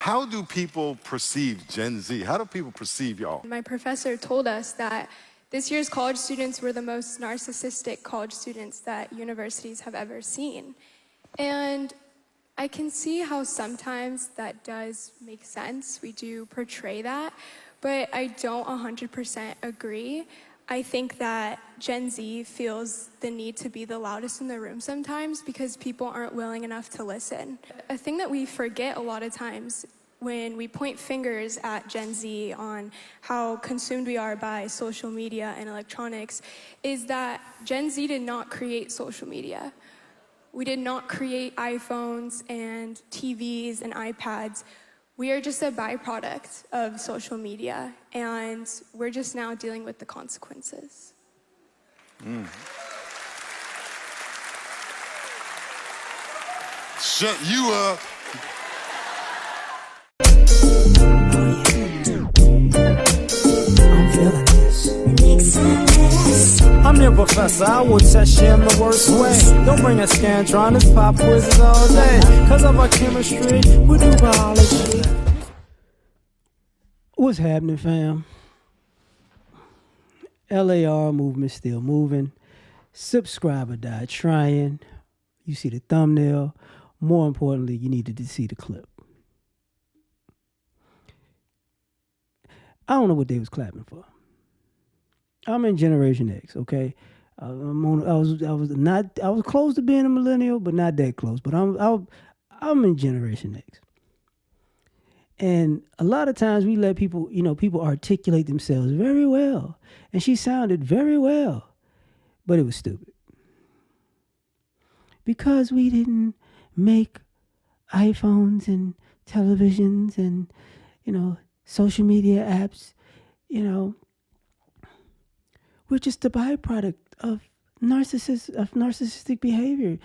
How do people perceive Gen Z? How do people perceive y'all? My professor told us that this year's college students were the most narcissistic college students that universities have ever seen. And I can see how sometimes that does make sense. We do portray that, but I don't 100% agree. I think that Gen Z feels the need to be the loudest in the room sometimes because people aren't willing enough to listen. A thing that we forget a lot of times when we point fingers at Gen Z on how consumed we are by social media and electronics is that Gen Z did not create social media. We did not create iPhones and TVs and iPads. We are just a byproduct of social media, and we're just now dealing with the consequences. Shut you up. I'm feeling this. I'm your professor, I will test you in the worst way. Don't bring that scantron, it's pop quizzes all day. Cause of our chemistry, we do biology. What's happening, fam? L.A.R. movement still moving. Subscriber died trying. You see the thumbnail. More importantly, you needed to see the clip. I don't know what they was clapping for. I'm in Generation X, okay? I was close to being a millennial, but not that close. But I'm in Generation X. And a lot of times we let people articulate themselves very well. And she sounded very well, but it was stupid. Because we didn't make iPhones and televisions and, social media apps, we're just a byproduct of narcissistic behavior.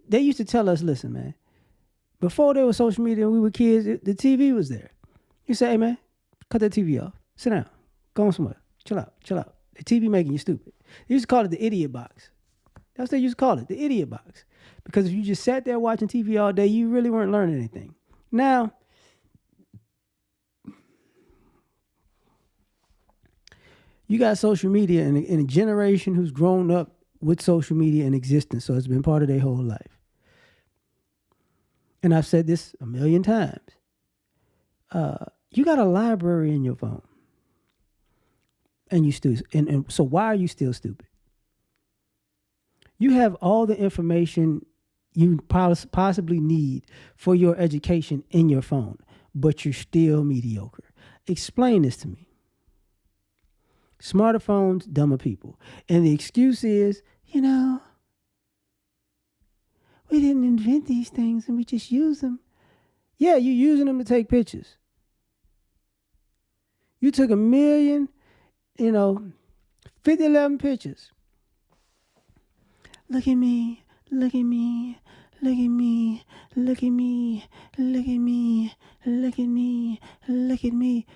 They used to tell us, listen, man, before there was social media and we were kids, the TV was there. You say, hey, man, cut that TV off. Sit down. Go on somewhere. Chill out. The TV making you stupid. They used to call it the idiot box. That's what they used to call it, the idiot box. Because if you just sat there watching TV all day, you really weren't learning anything. Now, you got social media in a generation who's grown up with social media in existence, so it's been part of their whole life. And I've said this a million times. You got a library in your phone. And so why are you still stupid? You have all the information you possibly need for your education in your phone, but you're still mediocre. Explain this to me. Smarter phones, dumber people. And the excuse is, we didn't invent these things and we just use them. Yeah, you're using them to take pictures. You took 1 million, 5011 pictures. Look at me, look at me, look at me, look at me, look at me, look at me, look at me.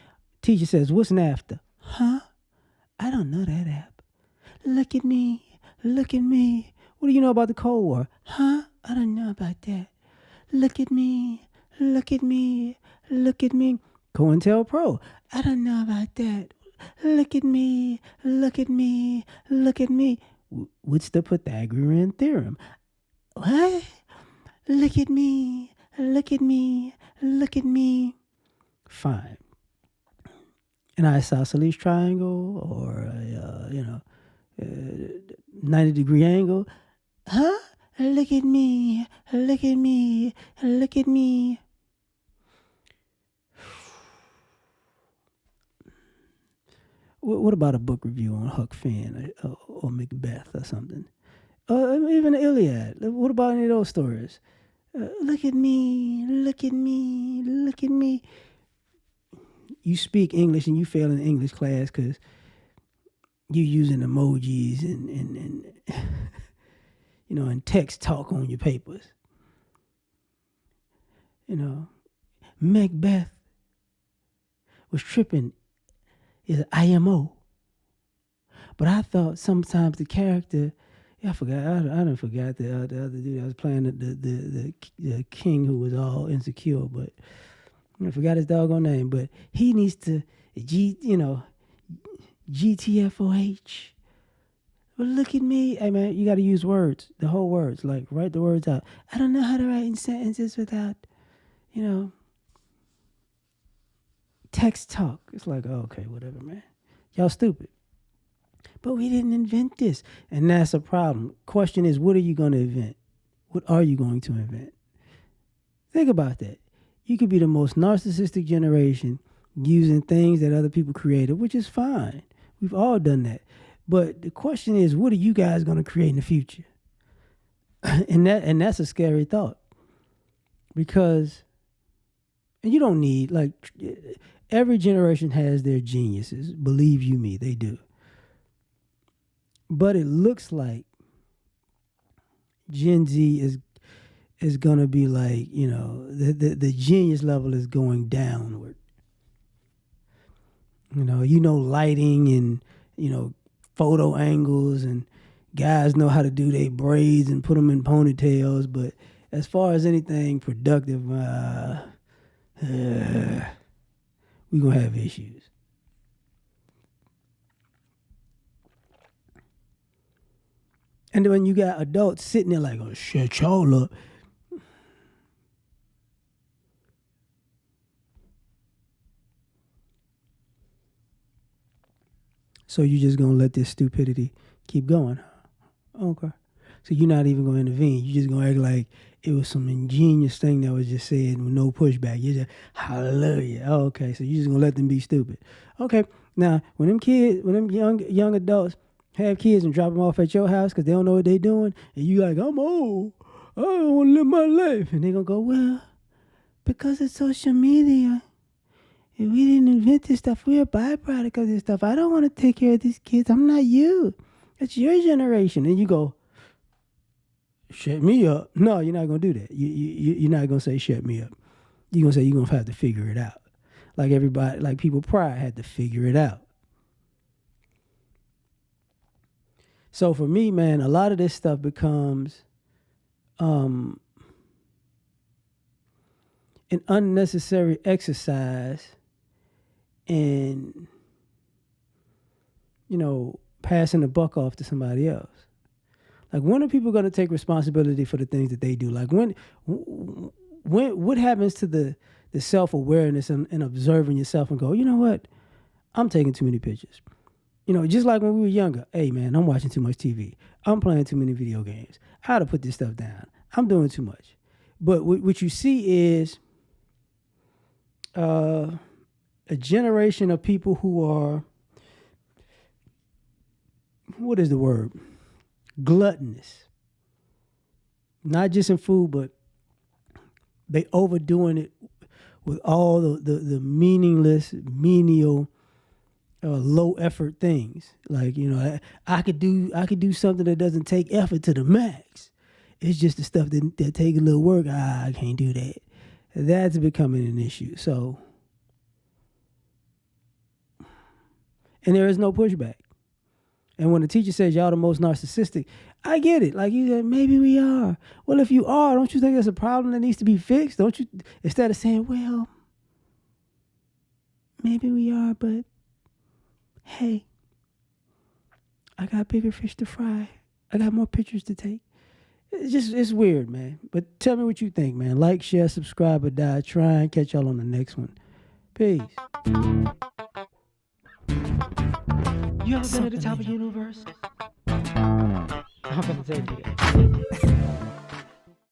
Teacher says, what's an after? Huh? I don't know that app. Look at me, look at me. What do you know about the Cold War? Huh? I don't know about that. Look at me, look at me, look at me. COINTELPRO. I don't know about that. Look at me, look at me, look at me. What's the Pythagorean theorem? What? Look at me, look at me, look at me. Fine. An isosceles triangle or a 90-degree angle. Huh? Look at me, look at me, look at me. What about a book review on Huck Finn or Macbeth or something? Even the Iliad. What about any of those stories? Look at me, look at me, look at me. You speak English and you fail in English class because you're using emojis and and text talk on your papers. Macbeth was tripping is IMO. But I thought sometimes the character, I forgot. I done forgot the other dude. I was playing the king who was all insecure. But I forgot his doggone name, but he needs to GTFOH. Well, look at me. Hey, man, you got to use words, the whole words, like write the words out. I don't know how to write in sentences without, text talk. It's like, oh, okay, whatever, man. Y'all stupid. But we didn't invent this. And that's a problem. Question is, what are you going to invent? What are you going to invent? Think about that. You could be the most narcissistic generation using things that other people created, which is fine. We've all done that. But the question is, what are you guys going to create in the future? and that's a scary thought. Because, and you don't need, like, every generation has their geniuses. Believe you me, they do. But it looks like Gen Z is going to be like, the genius level is going downward. Lighting and, photo angles, and guys know how to do their braids and put them in ponytails. But as far as anything productive, we're going to have issues. And then when you got adults sitting there like, oh, shut y'all up. So you just going to let this stupidity keep going? Okay. So you're not even going to intervene. You're just going to act like it was some ingenious thing that was just said with no pushback. You're just, hallelujah. Oh, okay. So you're just going to let them be stupid. Okay. Now, when them young adults have kids and drop them off at your house because they don't know what they're doing, and you like, I'm old, I don't want to live my life. And they're going to go, well, because of social media, and we didn't invent this stuff. We're a byproduct of this stuff. I don't want to take care of these kids. I'm not you. It's your generation. And you go, shut me up. No, you're not going to do that. You're not going to say shut me up. You're going to say you're going to have to figure it out. Like everybody, like people prior had to figure it out. So for me, man, a lot of this stuff becomes an unnecessary exercise in, passing the buck off to somebody else. Like, when are people going to take responsibility for the things that they do? Like, when what happens to the self-awareness and observing yourself and go, you know what? I'm taking too many pictures. Just like when we were younger. Hey, man, I'm watching too much TV. I'm playing too many video games. I ought to put this stuff down. I'm doing too much. But what you see is a generation of people who are, what is the word? Gluttonous. Not just in food, but they overdoing it with all the meaningless, menial, low effort things. Like, I could do something that doesn't take effort to the max. It's just the stuff that take a little work. I can't do that. That's becoming an issue. So, and there is no pushback. And when the teacher says y'all the most narcissistic, I get it. Like you said, maybe we are. Well, if you are, don't you think that's a problem that needs to be fixed? Don't you, instead of saying, well, maybe we are, but hey, I got bigger fish to fry. I got more pictures to take. It's weird, man. But tell me what you think, man. Like, share, subscribe, or die. Try and catch y'all on the next one. Peace. You ever been at the top of the universe? I'm gonna tell you that.